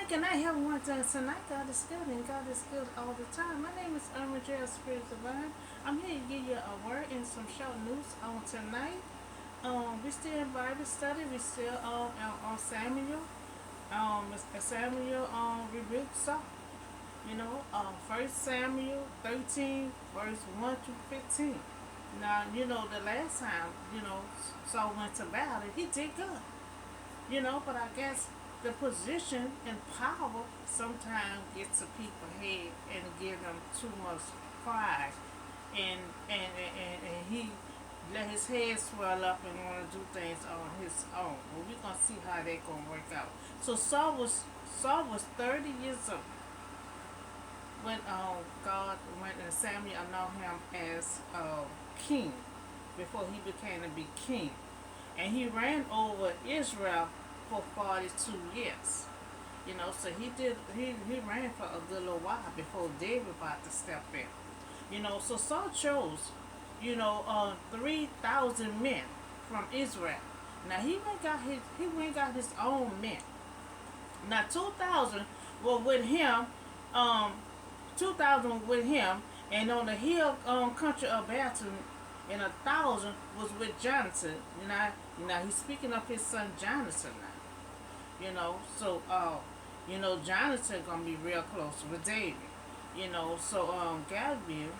Can I have one thing tonight? God is good and God is good all the time. My name is Irma J. Spirit Divine. I'm here to give you a word and some short news on tonight. We still in Bible study. We still on Samuel. Samuel rebukes Saul. First Samuel 13 verse 1 to 15. Now, the last time, Saul went to battle, he did good. But I guess the position and power sometimes gets to people's head and give them too much pride, and he let his head swell up and want to do things on his own. Well, we're gonna see how that gonna work out. So Saul was 30 years old when God went and Samuel anointed him as king before he became to be king, and he ran over Israel for 42 years. So he ran for a good little while before David about to step in. So Saul chose 3,000 men from Israel. Now he went got his own men. Now 2,000 were with him, 2,000 with him, and on the hill country of Bethel, and 1,000 was with Jonathan. He's speaking of his son Jonathan now. Jonathan gonna be real close with David. Gabriel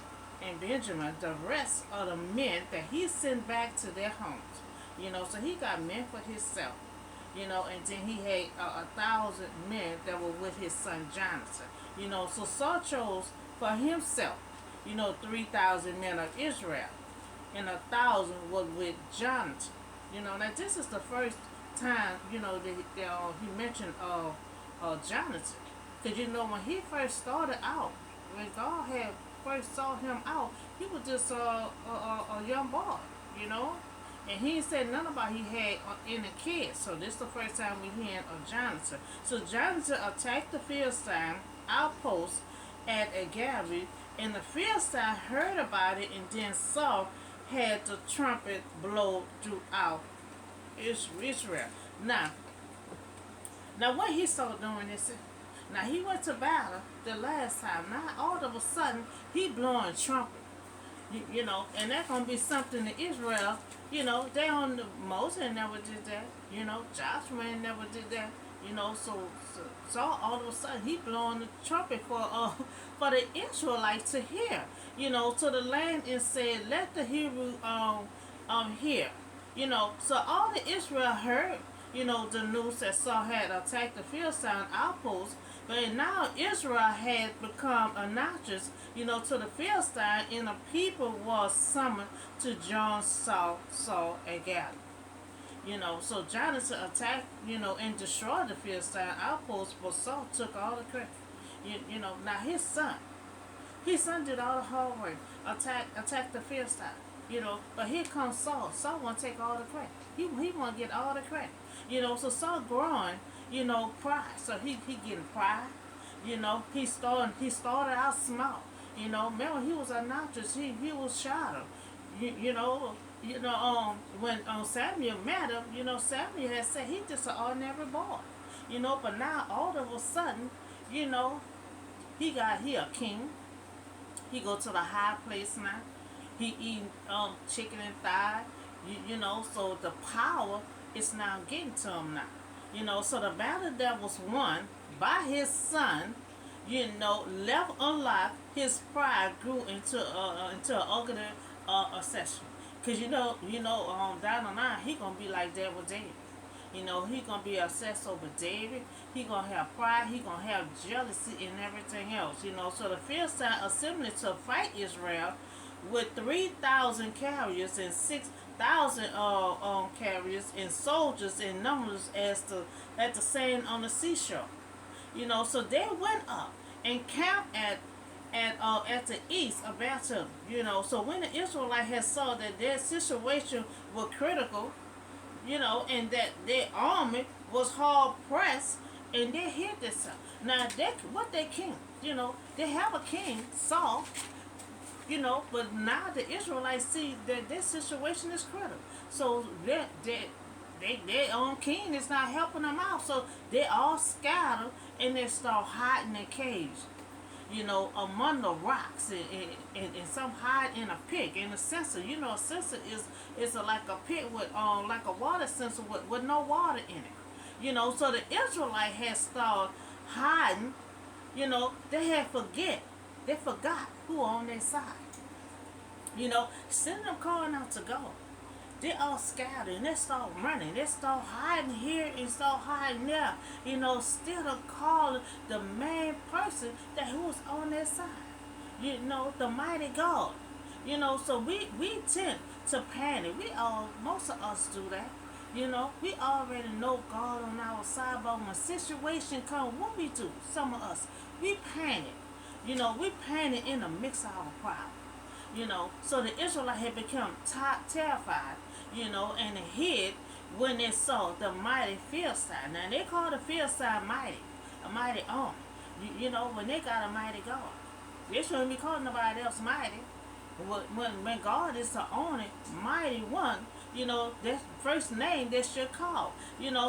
and Benjamin, the rest of the men that he sent back to their homes. So he got men for himself. And then he had 1,000 men that were with his son Jonathan. So Saul chose for himself, 3,000 men of Israel, and 1,000 was with Jonathan. Now this is the first time, that he mentioned Jonathan. Because, when he first started out, when God had first saw him out, he was just a young boy, And he said nothing about he had any kids. So this is the first time we hear of Jonathan. So Jonathan attacked the Philistine outpost at Gabriel, and the Philistine heard about it, and then Saul had the trumpet blow throughout Israel. Now when he started doing this, now he went to battle the last time. Now all of a sudden he blowing trumpet. And that's gonna be something to Israel. They on Moses never did that. Joshua never did that. So all of a sudden he blowing the trumpet for the Israelites to hear. To the land and said, let the Hebrew hear. So all the Israel heard, the news that Saul had attacked the Philistine outpost, but now Israel had become obnoxious, to the Philistine, and the people was summoned to join Saul and Gad. So Jonathan attacked, and destroyed the Philistine outpost, but Saul took all the credit. Now his son did all the hard work, attack the Philistine. But here comes Saul. Saul want to take all the credit. He want to get all the credit. So Saul growing, pride. So he getting pride. He started out small. Remember he was obnoxious. He was shy. When Samuel met him, Samuel had said he just an ordinary boy. But now all of a sudden, he a king. He go to the high place now. He eating chicken and thigh. So the power is now getting to him now. So the battle that was won by his son, left unlocked, his pride grew into an ugly obsession. Cause down the line he gonna be like that with David. He gonna be obsessed over David. He gonna have pride. He gonna have jealousy and everything else. So the Philistine assembled to fight Israel with 3,000 carriers and 6,000 carriers and soldiers in numbers at the sand on the seashore. So they went up and camped at the east of Bethel. So when the Israelites had saw that their situation was critical, and that their army was hard pressed, and they hid themselves. Now, they king? They have a king, Saul. But now the Israelites see that their situation is critical. So Their own king is not helping them out. So they all scattered and they start hiding in caves, among the rocks, and some hide in a pit, in a censer. A censer is like a pit with like a water censer with no water in it. So the Israelite had started hiding. They had they forgot who on their side. Instead of them calling out to God, they all scattered and they start running. They start hiding here and start hiding there. Instead of calling the main person that who was on their side. The mighty God. So we tend to panic. Most of us do that. We already know God on our side, but when a situation comes, what we do, some of us, we panic. We panic in the mix of our problem. So the Israelites had become terrified, and hid when they saw the mighty Philistine. Now they call the Philistine mighty, a mighty army. When they got a mighty God, they shouldn't be calling nobody else mighty. When God is the only mighty one, that first name they should call.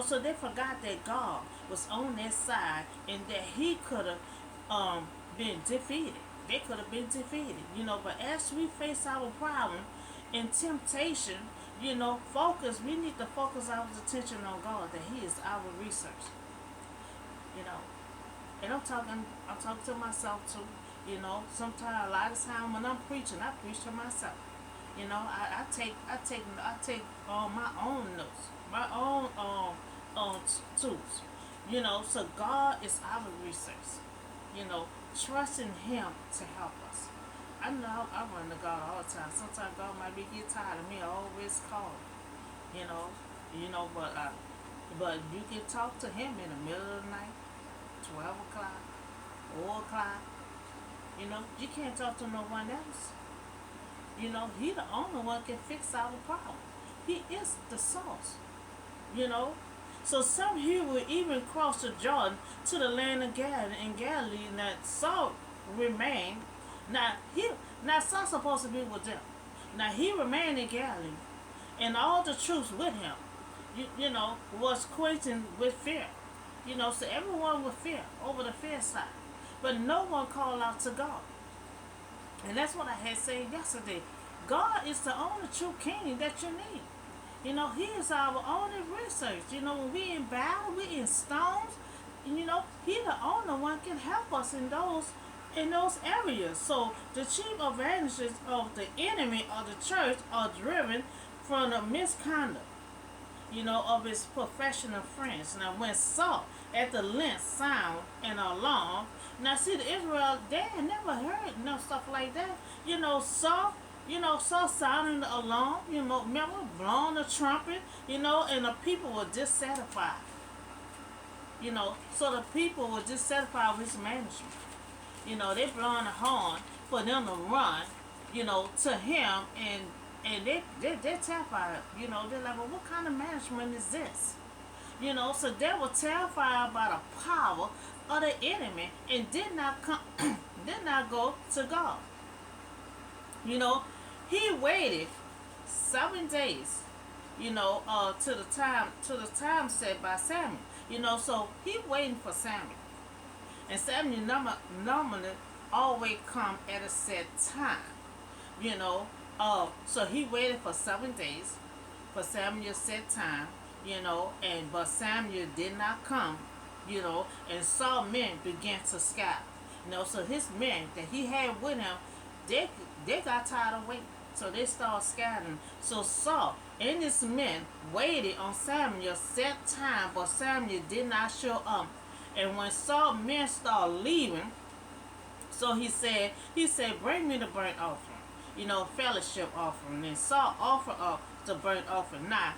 So they forgot that God was on their side and that He could have been defeated. They could have been defeated. But as we face our problem and temptation, focus. We need to focus our attention on God, that He is our resource. You know, and I'm talking to myself too. Sometimes a lot of time when I'm preaching, I preach to myself. I take my own notes, my own tools. So God is our resource. Trusting Him to help us. I know I run to God all the time. Sometimes God might get tired of me. I always call Him. But you can talk to Him in the middle of the night, 12 o'clock, 4 o'clock. You can't talk to no one else. He the only one can fix our problem. He is the source. You know. So some here will even cross the Jordan to the land of Galilee, and that Saul remained. Now Saul supposed to be with them. Now he remained in Galilee, and all the troops with him, was quaking with fear. So everyone with fear over the fear side, but no one called out to God. And that's what I had said yesterday. God is the only true king that you need. He is our only resource. When we in battle, we in storms, He the only one can help us in those areas. So the chief advantages of the enemy of the church are driven from the misconduct, of his professional friends. Now when Saul at the length sound an alarm, now see the Israel, they had never heard no stuff like that. Saul sounding the alarm, remember, blowing the trumpet, and the people were dissatisfied. So the people were dissatisfied with his management. They blowing the horn for them to run, to him, and they're terrified. They're like, well, what kind of management is this? So they were terrified by the power of the enemy and did not come, did not go to God. He waited 7 days, to the time set by Samuel. So he waiting for Samuel. And Samuel normally always come at a set time. So he waited for 7 days for Samuel set time, but Samuel did not come, and Saul men began to scatter. So his men that he had with him, they got tired of waiting. So they started scattering. So Saul and his men waited on Samuel's set time, but Samuel did not show up. And when Saul's men started leaving, so he said, bring me the burnt offering, fellowship offering. And Saul offered up the burnt offering. Now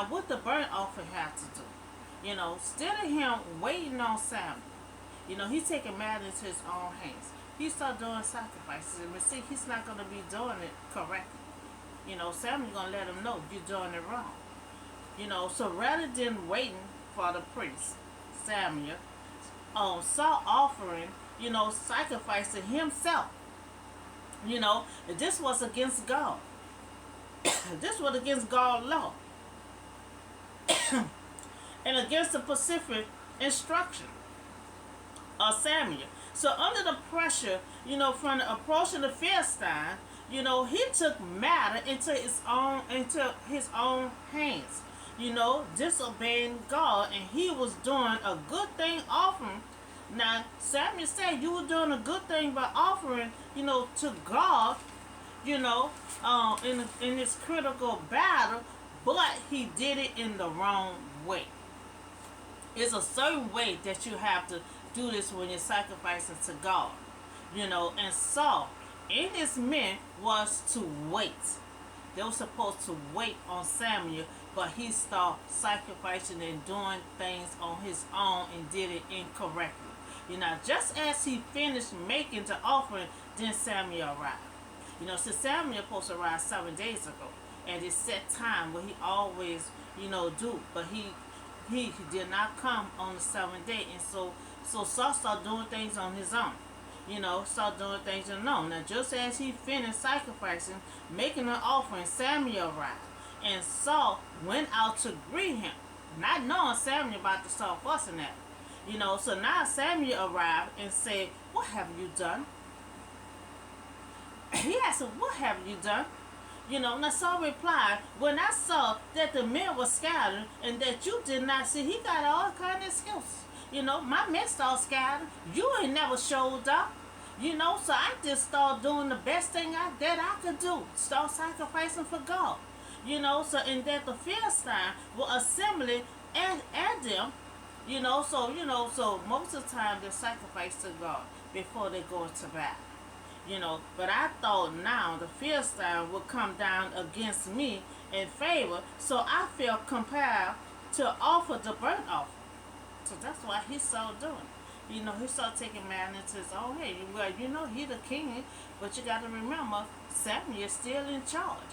what the burnt offering had to do? Instead of him waiting on Samuel, he's taking matters into his own hands. He started doing sacrifices, and see, he's not going to be doing it correctly. Samuel's going to let him know you're doing it wrong. So rather than waiting for the priest, Samuel, Saul offering, sacrificing himself. This was against God. This was against God's law. and against the specific instruction of Samuel. So under the pressure, from the approach of the Philistine, he took matter into his own hands. Disobeying God, and he was doing a good thing offering. Now Samuel said, "You were doing a good thing by offering, to God, in this critical battle, but he did it in the wrong way." It's a certain way that you have to do this when you're sacrificing to God. And Saul and his men was to wait. They were supposed to wait on Samuel, but he started sacrificing and doing things on his own and did it incorrectly. Just as he finished making the offering, then Samuel arrived. So Samuel was supposed to arrive 7 days ago at his set time where he always, do, but he did not come on the seventh day, and so Saul started doing things on his own. Start doing things on his own. Now, just as he finished sacrificing, making an offering, Samuel arrived, and Saul went out to greet him, not knowing Samuel about to start fussing at him. So now Samuel arrived and said, "What have you done?" He asked him, "What have you done?" Now Saul replied, "When I saw that the men were scattered and that you did not see," he got all kind of excuses. "My men started scattered. You ain't never showed up. So I just started doing the best thing that I could do. Start sacrificing for God. So and that the Philistines were assembling at them. So most of the time they sacrifice to God before they go into battle. But I thought now the Philistine would come down against me in favor, so I felt compelled to offer the burnt offering." So that's why he started doing. He started taking man into his own head. Well, he the king, but you got to remember, Samuel is still in charge.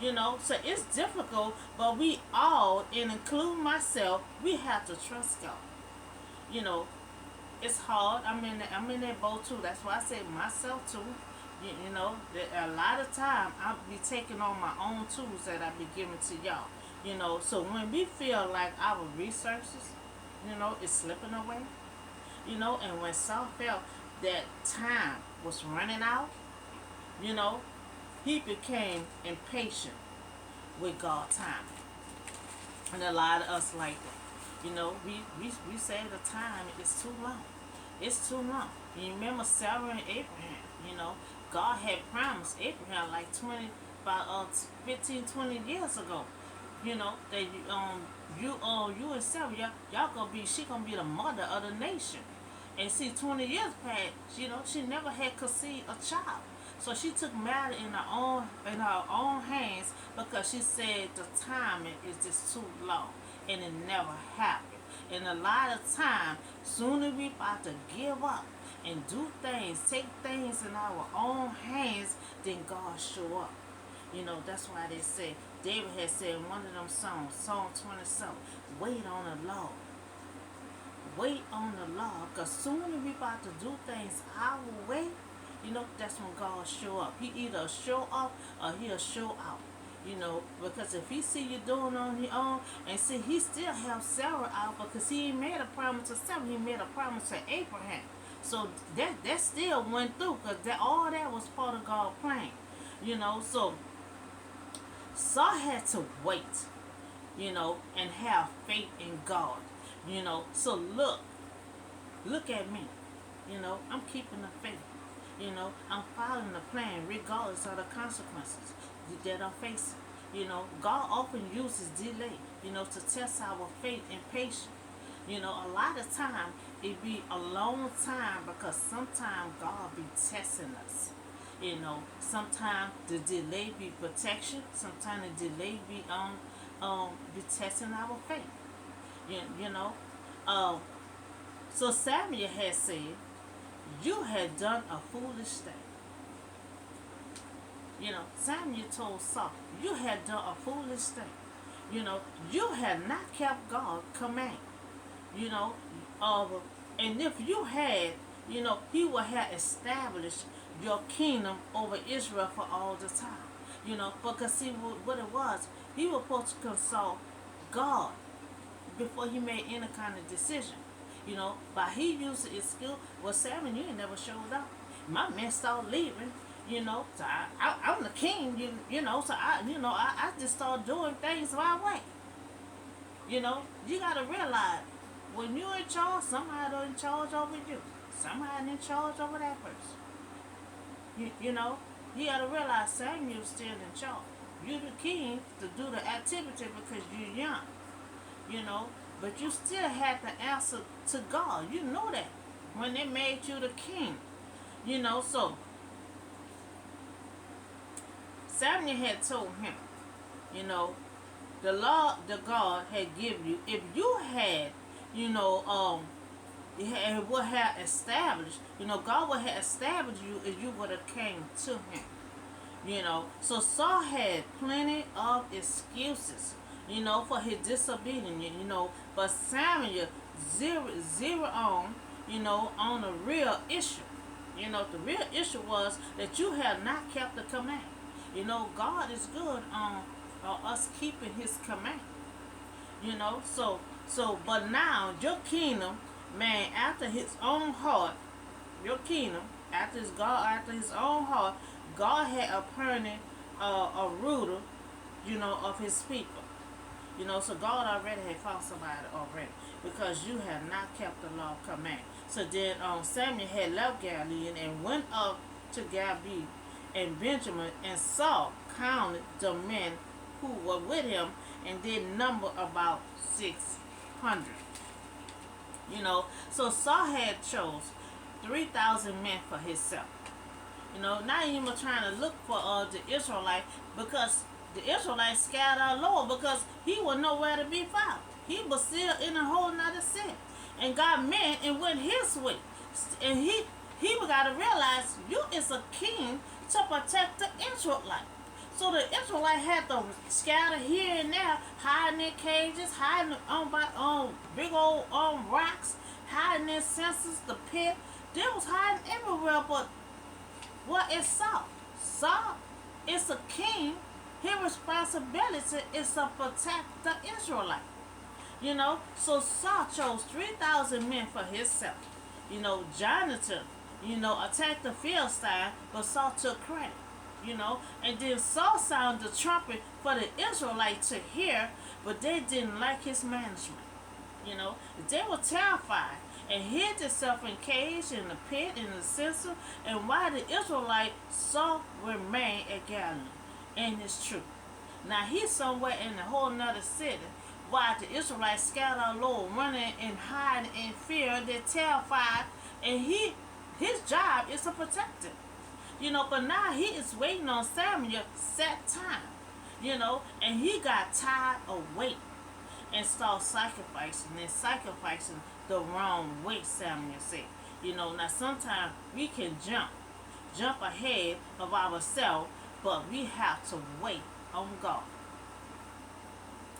So it's difficult, but we all, and include myself, we have to trust God. You know, it's hard. I'm in that boat too. That's why I say myself too. A lot of time I'll be taking on my own tools that I be giving to y'all. So when we feel like our resources, is slipping away, and when Saul felt that time was running out, you know, he became impatient with God's time. And a lot of us like that. We say the time is too long. It's too long. You remember Sarah and Abraham, God had promised Abraham like 15, 20 years ago, that you and Sarah, y'all she gonna be the mother of the nation. And see, 20 years passed, she never had conceived a child. So she took matter in her own hands because she said the timing is just too long, and it never happened. And a lot of time, sooner we about to give up and do things, take things in our own hands, then God show up. That's why they say, David had said in one of them songs, Psalm 27, wait on the Lord. Wait on the Lord, because sooner we about to do things our way, that's when God show up. He either show up or he'll show out. Because if he see you doing on your own, and see, he still helps Sarah out because he ain't made a promise to Sarah, he made a promise to Abraham. So that still went through because all that was part of God's plan. So Saul had to wait, and have faith in God. So look at me. I'm keeping the faith. I'm following the plan regardless of the consequences that I'm facing. God often uses delay, to test our faith and patience. A lot of time it be a long time because sometimes God be testing us. Sometimes the delay be protection. Sometimes the delay be be testing our faith. So Samuel had said, you had done a foolish thing. Samuel told Saul, you had done a foolish thing. You had not kept God's command. And if you had, he would have established your kingdom over Israel for all the time. Because see what it was, he was supposed to consult God before he made any kind of decision. But he used his skill. Well, Samuel, you ain't never showed up. My men started leaving. So I'm the king. So I just started doing things my way. You gotta realize when you're in charge, somebody in charge over you. Somebody in charge over that person. You know, you gotta realize Samuel's still in charge. You're the king to do the activity because you're young. You know, but you still have to answer to God. You know that when they made you the king. So Samuel had told him, you know, the law that God had given you, if you had, you know, it would have established, God would have established you if you would have came to him. So Saul had plenty of excuses, for his disobedience, but Samuel zero on the real issue. The real issue was that you have not kept the command. God is good on us keeping his command. But now your kingdom, man, after his own heart, your kingdom, after his own heart, God had appointed a ruler, of his people. So God already had found somebody already because you have not kept the law command. So then Samuel had left Galilee and went up to Galilee and Benjamin, and Saul counted the men who were with him, and they number about 600. So Saul had chose 3,000 men for himself. Not even trying to look for the Israelite, because the Israelites scattered all over because he was nowhere to be found. He was still in a whole nother city. And God meant and went his way. And he got to realize you is a king to protect the Israelite. So the Israelite had to scatter here and there, hiding in cages, hiding on big old rocks, hiding in censers, the pit. They was hiding everywhere, but what is Saul? Saul is a king. His responsibility is to protect the Israelite. So Saul chose 3,000 men for himself. Jonathan, attacked the Philistine, but Saul took credit. And then Saul sounded the trumpet for the Israelites to hear, but they didn't like his management. They were terrified and hid themselves in caves, in the pit, in the censer, and while the Israelites Saul remained at Galilee. And it's true. Now he's somewhere in a whole nother city, while the Israelites scattered all over, running and hiding in fear. They're terrified, and his job is to protect them. But now he is waiting on Samuel set time. And he got tired of waiting and started sacrificing the wrong way, Samuel said. Now sometimes we can jump ahead of ourselves, but we have to wait on God.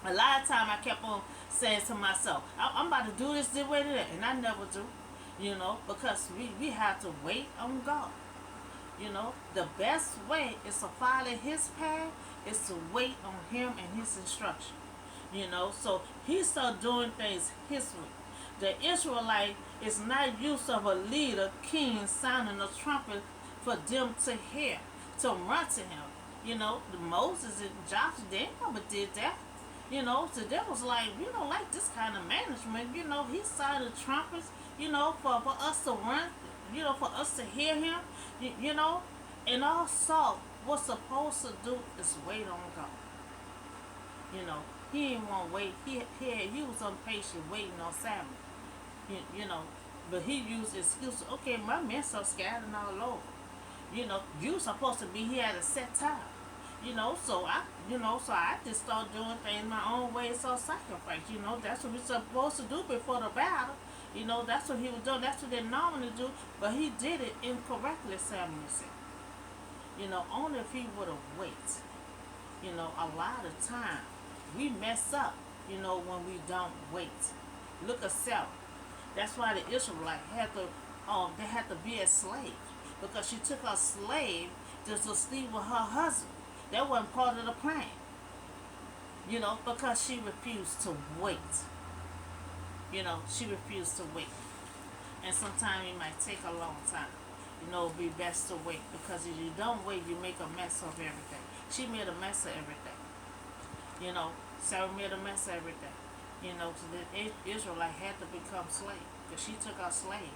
A lot of time I kept on saying to myself, I'm about to do this way today, and I never do. Because we have to wait on God. The best way is to follow his path, is to wait on him and his instruction. So he started doing things his way. The Israelite is not used of a leader, king, sounding a trumpet for them to hear, to run to him. The Moses and Joshua, they never did that. So they was like, we don't like this kind of management. He sounded trumpets, for us to run, for us to hear him, and all Saul was supposed to do is wait on God. He didn't want to wait. He was impatient waiting on Samuel. But he used excuses. Okay, my men are scattered all over. You supposed to be here at a set time. So I just started doing things my own way, so sacrifice. That's what we're supposed to do before the battle. That's what he was doing. That's what they normally do. But he did it incorrectly, Samuel said. Only if he would have waited. A lot of time we mess up, when we don't wait. Look at Sarah. That's why the Israelite they had to be a slave. Because she took her slave just to sleep with her husband. That wasn't part of the plan. Because she refused to wait. She refused to wait. And sometimes it might take a long time. It'd be best to wait because if you don't wait, you make a mess of everything. She made a mess of everything. Sarah made a mess of everything. So the Israelite had to become slave because she took her slave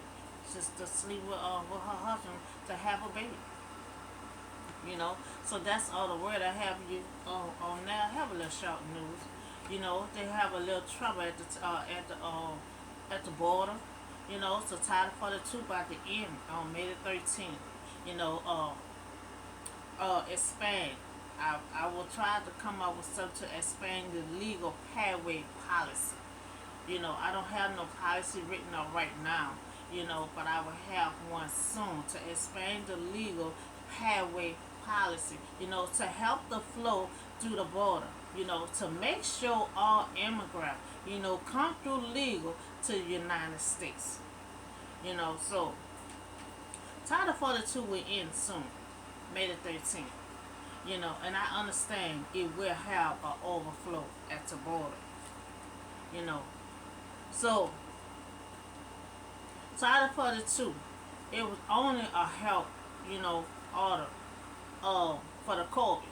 just to sleep with her husband to have a baby. So that's all the word I have you on now. I have a little short news. They have a little trouble at the border. So Title 42 by the end on May the 13th. You know, expand. I will try to come up with something to expand the legal pathway policy. I don't have no policy written up right now, but I will have one soon to expand the legal pathway policy, to help the flow through the border, to make sure all immigrants, come through legal to the United States. So Title 42 will end soon, May the 13th. And I understand it will have an overflow at the border. You know, so Title 42, it was only a help, order, for the COVID,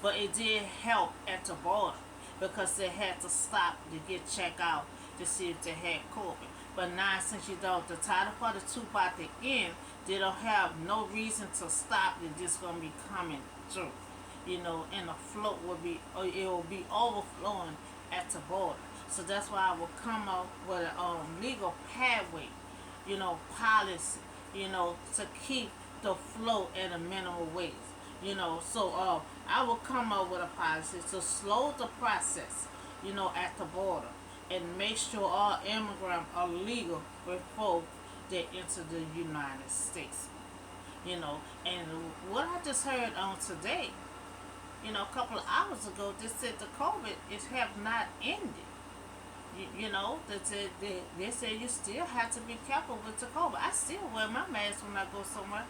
but it did help at the border because they had to stop to get checked out to see if they had COVID. But now since the Title 42 about to end, they don't have no reason to stop. They're just gonna be coming through, and the float will be, or it will be overflowing at the border. So that's why I will come up with a legal pathway, policy, to keep the flow at a minimum wage. So I will come up with a policy to slow the process, at the border and make sure all immigrants are legal before they enter the United States. And what I just heard on today, a couple of hours ago, they said the COVID is have not ended. They say you still have to be careful with the COVID. I still wear my mask when I go somewhere,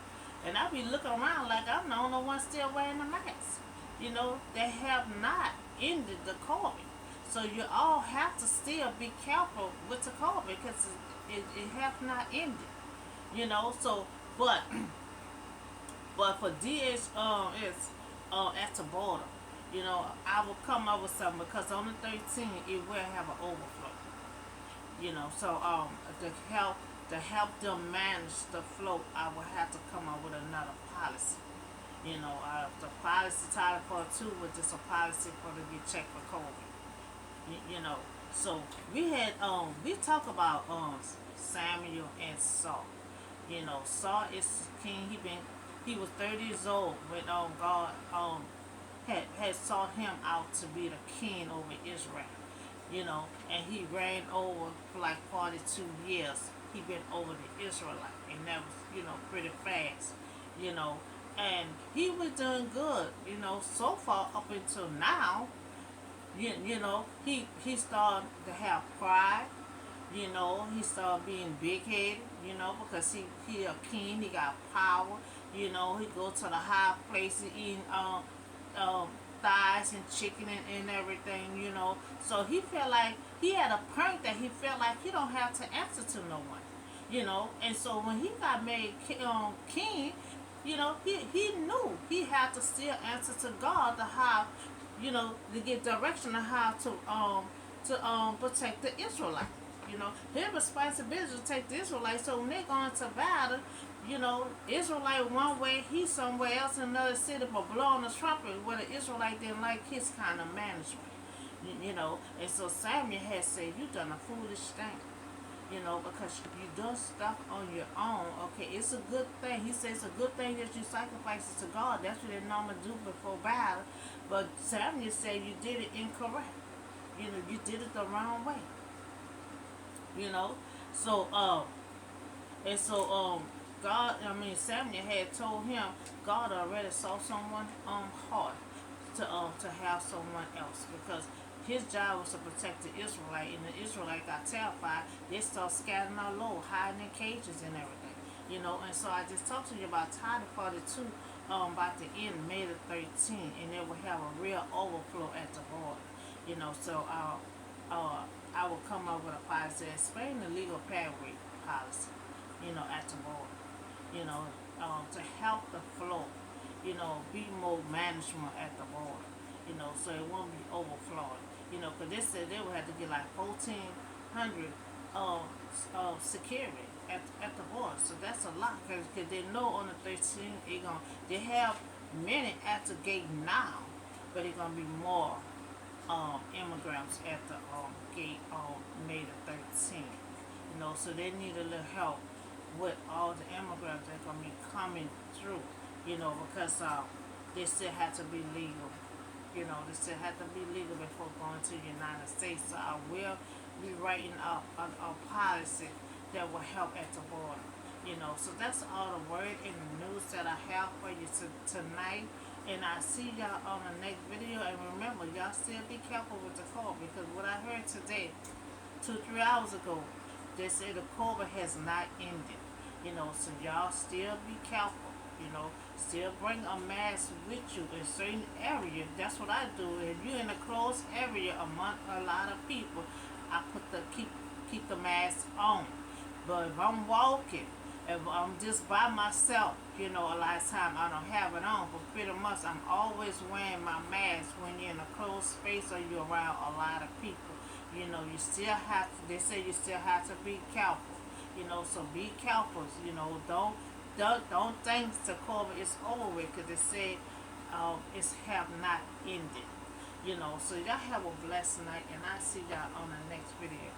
and I be looking around like I'm the only one still wearing a mask. They have not ended the COVID, so you all have to still be careful with the COVID because it have not ended. So but for DH is at the border. I will come up with something because on the 13th it will have an overflow. So to help them manage the flow, I will have to come up with another policy. The policy Title 42 was just a policy for to get checked for COVID. So we talk about Samuel and Saul. Saul is king. He was 30 years old when God had sought him out to be the king over Israel. And he reigned over for like 42 years. He been over the Israelite, and that was pretty fast. And he was doing good. So far up until now. He started to have pride. He started being big headed. Because he a king. He got power. He go to the high places eating thighs and chicken and everything. So he felt like he had a point that he felt like he don't have to answer to no one. And so when he got made king, he knew he had to still answer to God to how, to get direction on how to protect the Israelites. His responsibility to take the Israelites. So when they go into battle, Israelite one way, he somewhere else in another city, but blowing the trumpet where the Israelite didn't like his kind of management. And so Samuel had said, you done a foolish thing. Because you do stuff on your own. Okay, it's a good thing. He says it's a good thing that you sacrifice it to God. That's what they normally do before battle. But Samuel said you did it incorrect. You did it the wrong way. So Samuel had told him God already saw someone heart to have someone else because his job was to protect the Israelite, and the Israelite got terrified. They start scattering all over, hiding in cages and everything. And so I just talked to you about Title 42 about the end May the 13th, and it will have a real overflow at the border. So I will come up with a policy, explain the legal pathway policy, at the border, you know, to help the flow, be more management at the border, so it won't be overflowing, because they said they would have to get like 1,400 security at the border, so that's a lot, because they know on the 13th, they have many at the gate now, but it's gonna be more immigrants at the gate on May the 13th. So they need a little help with all the immigrants that are gonna be coming through. Because they still have to be legal. They still have to be legal before going to the United States. So I will be writing up a policy that will help at the border. So that's all the word in the news that I have for you tonight. And I see y'all on the next video. And remember, y'all still be careful with the COVID, because what I heard today, 2-3 hours ago, they say the COVID has not ended. So y'all still be careful. Still bring a mask with you in certain areas. That's what I do. If you're in a closed area among a lot of people, I keep the mask on. But if I'm walking, if I'm just by myself, a lot of time I don't have it on. But pretty much I'm always wearing my mask when you're in a closed space or you're around a lot of people. You still have to, they say you still have to be careful. So be careful. Don't think the COVID is over with, because they say it's have not ended. So y'all have a blessed night, and I see y'all on the next video.